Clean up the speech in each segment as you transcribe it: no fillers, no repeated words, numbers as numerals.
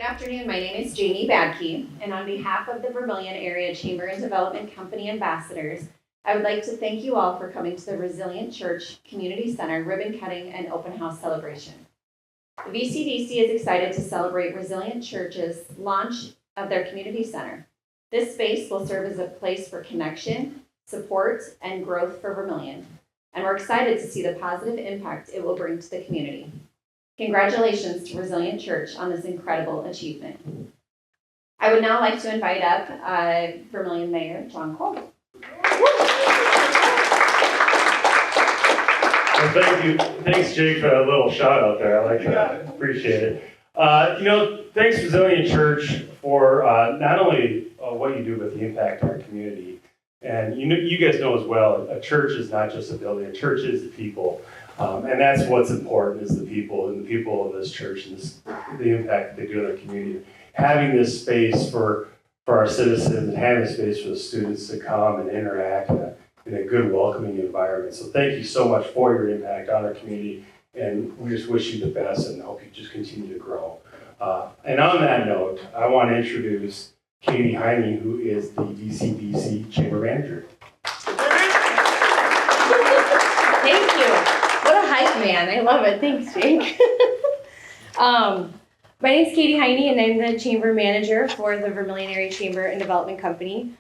Good afternoon, my name is Jamie Badke, and on behalf of the Vermilion Area Chamber and Development Company ambassadors, I would like to thank you all for coming to the Resilient Church Community Center ribbon cutting and open house celebration. The VCDC is excited to celebrate Resilient Church's launch of their community center. This space will serve as a place for connection, support, and growth for Vermilion, and we're excited to see the positive impact it will bring to the community. Congratulations to Resilient Church on this incredible achievement. I would now like to invite up Vermilion Mayor John Cole. Well, thank you. Thanks, Jake, for that little shout out there. I like that. Appreciate it. Thanks Resilient Church for not only what you do, but the impact on our community. And you guys know as well, a church is not just a building. A church is the people. And that's what's important, is the people and the people of this church and the impact that they do in our community. Having this space for our citizens and having a space for the students to come and interact in a good, welcoming environment. So thank you so much for your impact on our community, and we just wish you the best and hope you just continue to grow. And on that note, I want to introduce Katie Heine, who is the VCDC Chamber Manager. Thank you. What a hype man. I love it. Thanks, Jake. My name's Katie Heine, and I'm the Chamber Manager for the Vermilion Area Chamber and Development Company.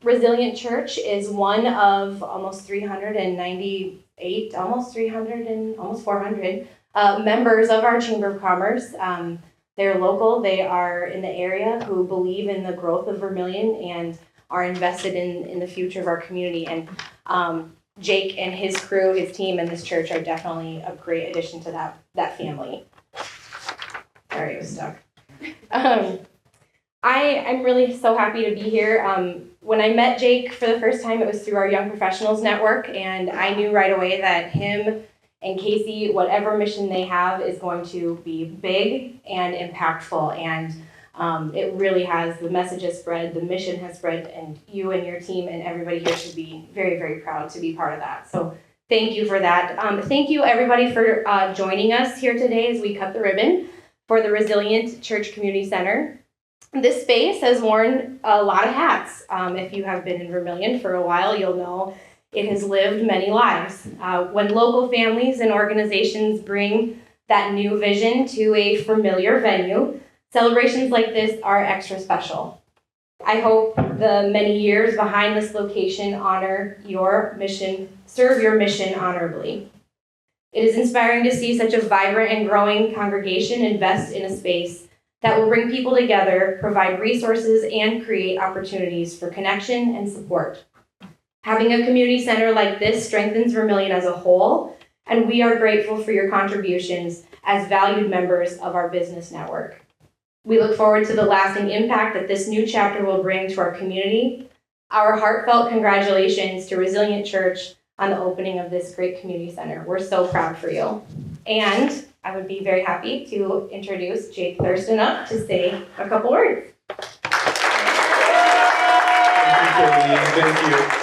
Resilient Church is one of almost 398, almost 400 members of our Chamber of Commerce. They're local, they are in the area who believe in the growth of Vermilion and are invested in the future of our community. And Jake and his crew, his team, and this church are definitely a great addition to that family. Sorry, I was stuck. I'm really so happy to be here. When I met Jake for the first time, it was through our Young Professionals Network, and I knew right away that him and Casey, whatever mission they have, is going to be big and impactful. And it really has, the message has spread, the mission has spread, and you and your team and everybody here should be very, very proud to be part of that. So thank you for that. Thank you everybody for joining us here today as we cut the ribbon for the Resilient Church Community Center. This space has worn a lot of hats. If you have been in Vermilion for a while, you'll know it has lived many lives. When local families and organizations bring that new vision to a familiar venue, celebrations like this are extra special. I hope the many years behind this location honor your mission, serve your mission honorably. It is inspiring to see such a vibrant and growing congregation invest in a space that will bring people together, provide resources, and create opportunities for connection and support. Having a community center like this strengthens Vermilion as a whole, and we are grateful for your contributions as valued members of our business network. We look forward to the lasting impact that this new chapter will bring to our community. Our heartfelt congratulations to Resilient Church on the opening of this great community center. We're so proud for you. And I would be very happy to introduce Jake Thurston up to say a couple words.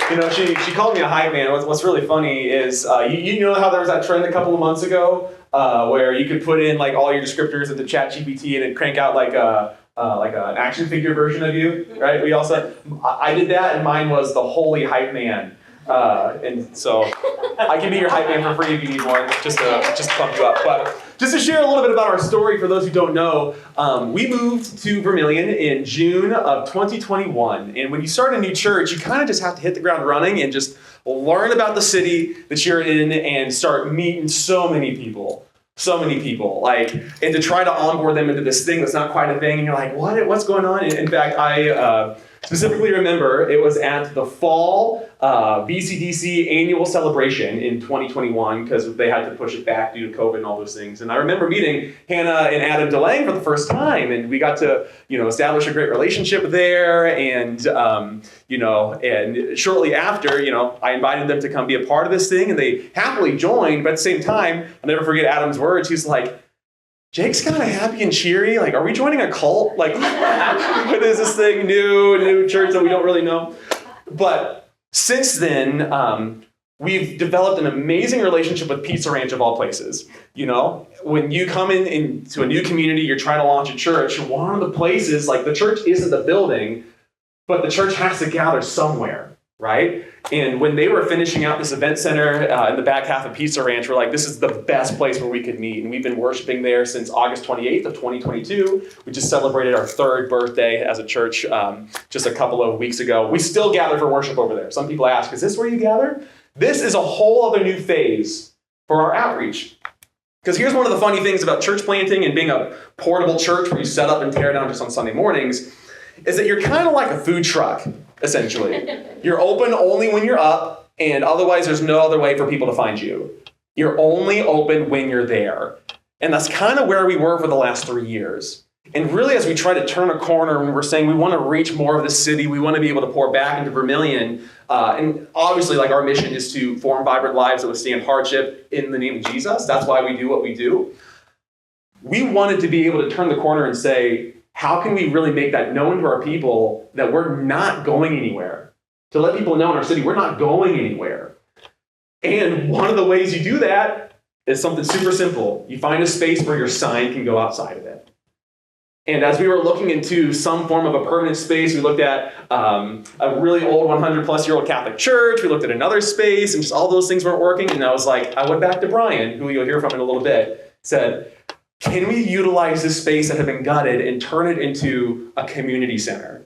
Thank you. She called me a hype man. What's really funny is you know how there was that trend a couple of months ago where you could put in like all your descriptors into ChatGPT and it'd crank out like an action figure version of you, right? I did that, and mine was the holy hype man. And so I can be your hype man for free if you need one, just to pump you up. But just to share a little bit about our story for those who don't know, we moved to Vermilion in June of 2021. And when you start a new church, you kind of just have to hit the ground running and just learn about the city that you're in and start meeting so many people, and to try to onboard them into this thing that's not quite a thing. And you're like, what's going on? And in fact, I specifically remember it was at the fall VCDC annual celebration in 2021 because they had to push it back due to COVID and all those things. And I remember meeting Hannah and Adam DeLange for the first time, and we got to, establish a great relationship there. And, and shortly after, I invited them to come be a part of this thing, and they happily joined. But at the same time, I'll never forget Adam's words. He's like, Jake's kind of happy and cheery. Like, are we joining a cult? Like, what is this thing? New church that we don't really know. But since then, we've developed an amazing relationship with Pizza Ranch of all places. You know, when you come into a new community, you're trying to launch a church, one of the places, like the church isn't the building, but the church has to gather somewhere, right? And when they were finishing out this event center in the back half of Pizza Ranch, we're like, this is the best place where we could meet. And we've been worshiping there since August 28th of 2022. We just celebrated our 3rd birthday as a church just a couple of weeks ago. We still gather for worship over there. Some people ask, is this where you gather? This is a whole other new phase for our outreach. Because here's one of the funny things about church planting and being a portable church where you set up and tear down just on Sunday mornings, is that you're kind of like a food truck, essentially. You're open only when you're up, and otherwise there's no other way for people to find you. You're only open when you're there. And that's kind of where we were for the last 3 years. And really, as we try to turn a corner and we're saying we want to reach more of the city, we want to be able to pour back into Vermilion, and obviously, like, our mission is to form vibrant lives that withstand hardship in the name of Jesus. That's why we do what we do. We wanted to be able to turn the corner and say, how can we really make that known to our people that we're not going anywhere? To let people know in our city, we're not going anywhere. And one of the ways you do that is something super simple. You find a space where your sign can go outside of it. And as we were looking into some form of a permanent space, we looked at a really old 100-plus-year-old Catholic church. We looked at another space, and just all those things weren't working. And I was like, I went back to Brian, who you'll hear from in a little bit, said, can we utilize this space that had been gutted and turn it into a community center?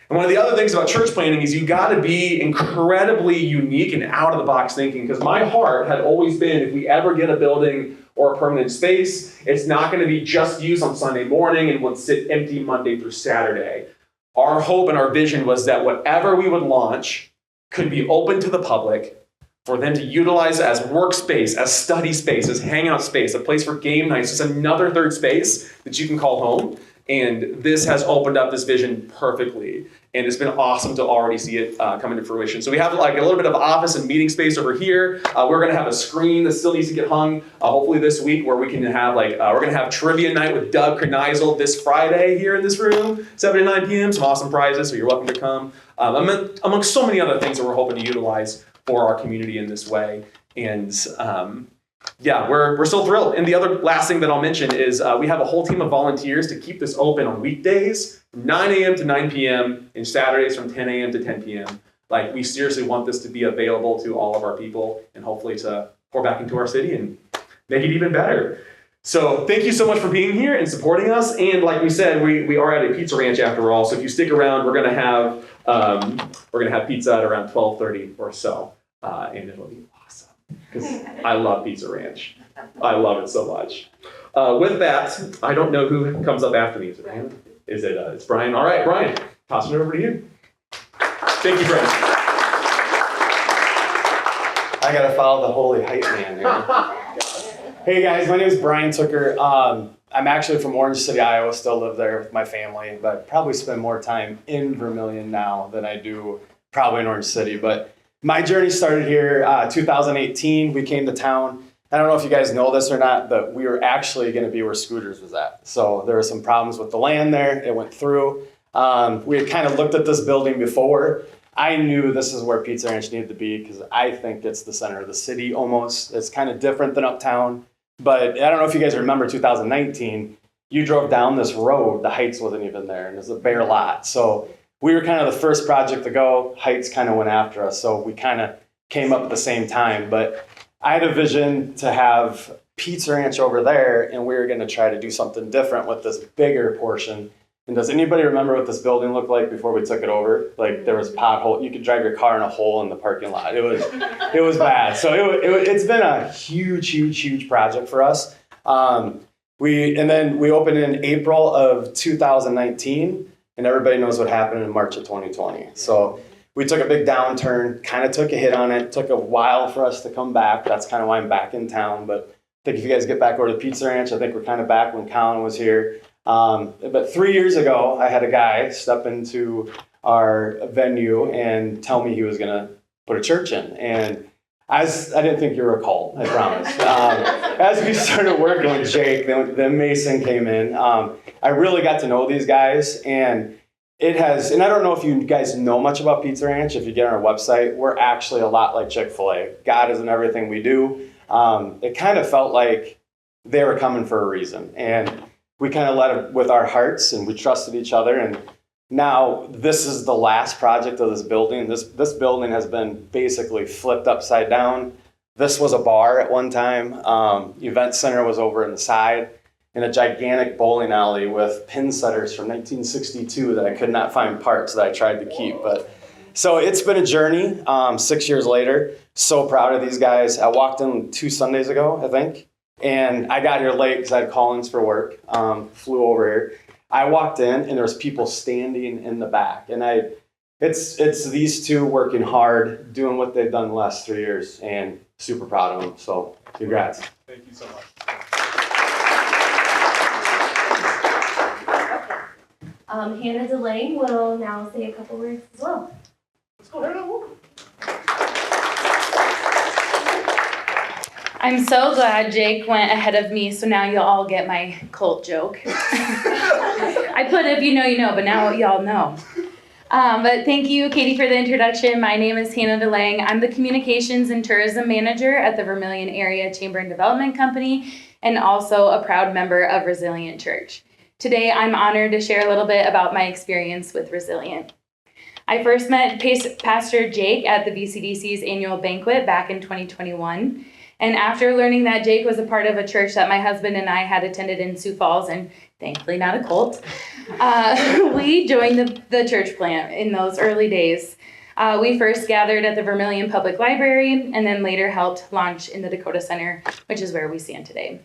And one of the other things about church planting is you got to be incredibly unique and out-of-the-box thinking, because my heart had always been, if we ever get a building or a permanent space, it's not going to be just used on Sunday morning and would sit empty Monday through Saturday. Our hope and our vision was that whatever we would launch could be open to the public for them to utilize as workspace, as study space, as hangout space, a place for game nights, just another third space that you can call home. And this has opened up this vision perfectly. And it's been awesome to already see it come into fruition. So we have like a little bit of office and meeting space over here. We're going to have a screen that still needs to get hung, hopefully this week, where we can have we're going to have trivia night with Doug Kneisel this Friday here in this room, 7 to 9 p.m. Some awesome prizes, so you're welcome to come. Among so many other things that we're hoping to utilize for our community in this way. And yeah, we're so thrilled. And the other last thing that I'll mention is we have a whole team of volunteers to keep this open on weekdays, from 9 a.m. to 9 p.m., and Saturdays from 10 a.m. to 10 p.m. Like, we seriously want this to be available to all of our people and hopefully to pour back into our city and make it even better. So thank you so much for being here and supporting us. And like we said, we are at a Pizza Ranch after all. So if you stick around, we're gonna have pizza at around 12:30 or so, and it'll be awesome because I love Pizza Ranch. I love it so much. With that, I don't know who comes up after me. Is it Brian? It's Brian. All right, Brian, tossing it over to you. Thank you, Brian. I gotta follow the holy hype man here. Hey guys, my name is Brian Tooker. I'm actually from Orange City, Iowa. Still live there with my family, but probably spend more time in Vermilion now than I do probably in Orange City. But my journey started here 2018. We came to town. I don't know if you guys know this or not, but we were actually going to be where Scooters was at. So there were some problems with the land there. It went through. We had kind of looked at this building before. I knew this is where Pizza Ranch needed to be because I think it's the center of the city almost. It's kind of different than uptown. But I don't know if you guys remember 2019, you drove down this road, the Heights wasn't even there, and it was a bare lot. So we were kind of the first project to go. Heights kind of went after us, so we kind of came up at the same time. But I had a vision to have Pizza Ranch over there, and we were going to try to do something different with this bigger portion. And does anybody remember what this building looked like before we took it over? Like, there was pothole. You could drive your car in a hole in the parking lot. It was bad. So it's been a huge project for us. Then we opened in April of 2019, and everybody knows what happened in March of 2020. So we took a big downturn, kind of took a hit on it. Took a while for us to come back. That's kind of why I'm back in town. But I think if you guys get back over to Pizza Ranch, I think we're kind of back when Colin was here. But 3 years ago, I had a guy step into our venue and tell me he was going to put a church in. And I didn't think you were called, I promise. As we started working with Jake, then Mason came in. I really got to know these guys, and it has, and I don't know if you guys know much about Pizza Ranch. If you get on our website, we're actually a lot like Chick-fil-A. God is in everything we do. It kind of felt like they were coming for a reason. And we kind of led it with our hearts, and we trusted each other. And now this is the last project of this building. This building has been basically flipped upside down. This was a bar at one time. Event center was over in the side, and a gigantic bowling alley with pin setters from 1962 that I could not find parts that I tried to keep. But so it's been a journey. 6 years later, so proud of these guys. I walked in 2 Sundays ago, I think, and I got here late because I had call-ins for work. Flew over here. I walked in, and there was people standing in the back, and it's these two working hard, doing what they've done the last 3 years, and super proud of them. So congrats. Thank you so much. Hannah DeLang will now say a couple words as well. Let's go, Hannah. I'm so glad Jake went ahead of me, so now you'll all get my cult joke. I put if you know, you know, but now y'all know. But thank you, Katie, for the introduction. My name is Hannah DeLang. I'm the Communications and Tourism Manager at the Vermilion Area Chamber and Development Company, and also a proud member of Resilient Church. Today, I'm honored to share a little bit about my experience with Resilient. I first met Pastor Jake at the VCDC's annual banquet back in 2021. And after learning that Jake was a part of a church that my husband and I had attended in Sioux Falls, and thankfully not a cult, we joined the church plant in those early days. We first gathered at the Vermilion Public Library and then later helped launch in the Dakota Center, which is where we stand today.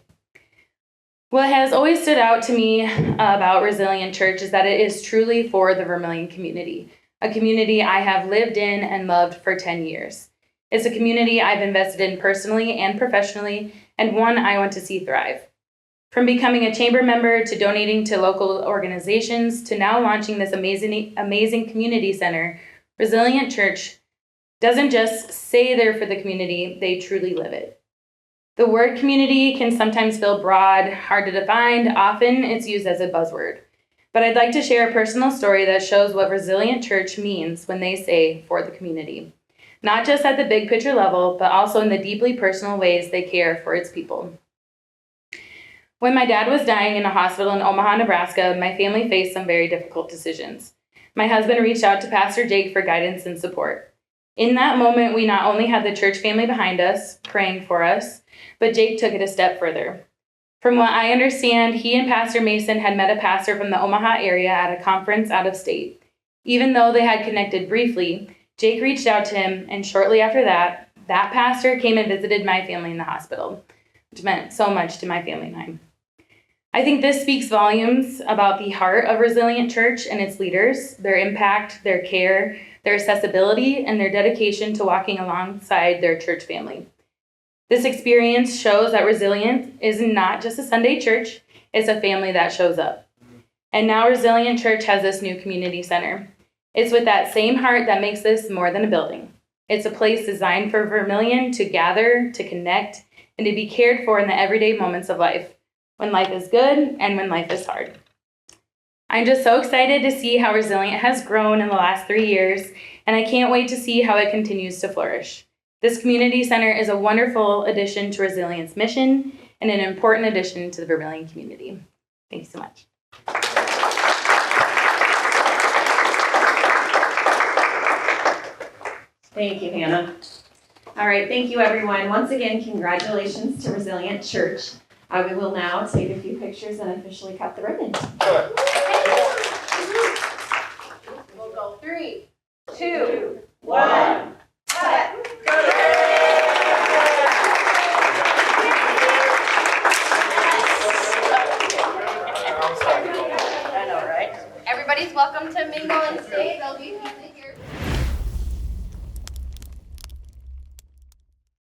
What has always stood out to me about Resilient Church is that it is truly for the Vermilion community, a community I have lived in and loved for 10 years. It's a community I've invested in personally and professionally, and one I want to see thrive. From becoming a chamber member to donating to local organizations to now launching this amazing community center, Resilient Church doesn't just say they're for the community, they truly live it. The word community can sometimes feel broad, hard to define. Often it's used as a buzzword. But I'd like to share a personal story that shows what Resilient Church means when they say for the community. Not just at the big picture level, but also in the deeply personal ways they care for its people. When my dad was dying in a hospital in Omaha, Nebraska, my family faced some very difficult decisions. My husband reached out to Pastor Jake for guidance and support. In that moment, we not only had the church family behind us, praying for us, but Jake took it a step further. From what I understand, he and Pastor Mason had met a pastor from the Omaha area at a conference out of state. Even though they had connected briefly, Jake reached out to him, and shortly after that, that pastor came and visited my family in the hospital, which meant so much to my family and I. I think this speaks volumes about the heart of Resilient Church and its leaders, their impact, their care, their accessibility, and their dedication to walking alongside their church family. This experience shows that Resilient is not just a Sunday church, it's a family that shows up. And now Resilient Church has this new community center. It's with that same heart that makes this more than a building. It's a place designed for Vermilion to gather, to connect, and to be cared for in the everyday moments of life, when life is good and when life is hard. I'm just so excited to see how Resilient has grown in the last 3 years, and I can't wait to see how it continues to flourish. This community center is a wonderful addition to Resilient's mission and an important addition to the Vermilion community. Thank you so much. Thank you, Hannah. All right, thank you, everyone. Once again, congratulations to Resilient Church. We will now take a few pictures and officially cut the ribbon. We'll go 3, 2, 1. I know, right? Everybody's welcome to mingle and stay. There'll be music.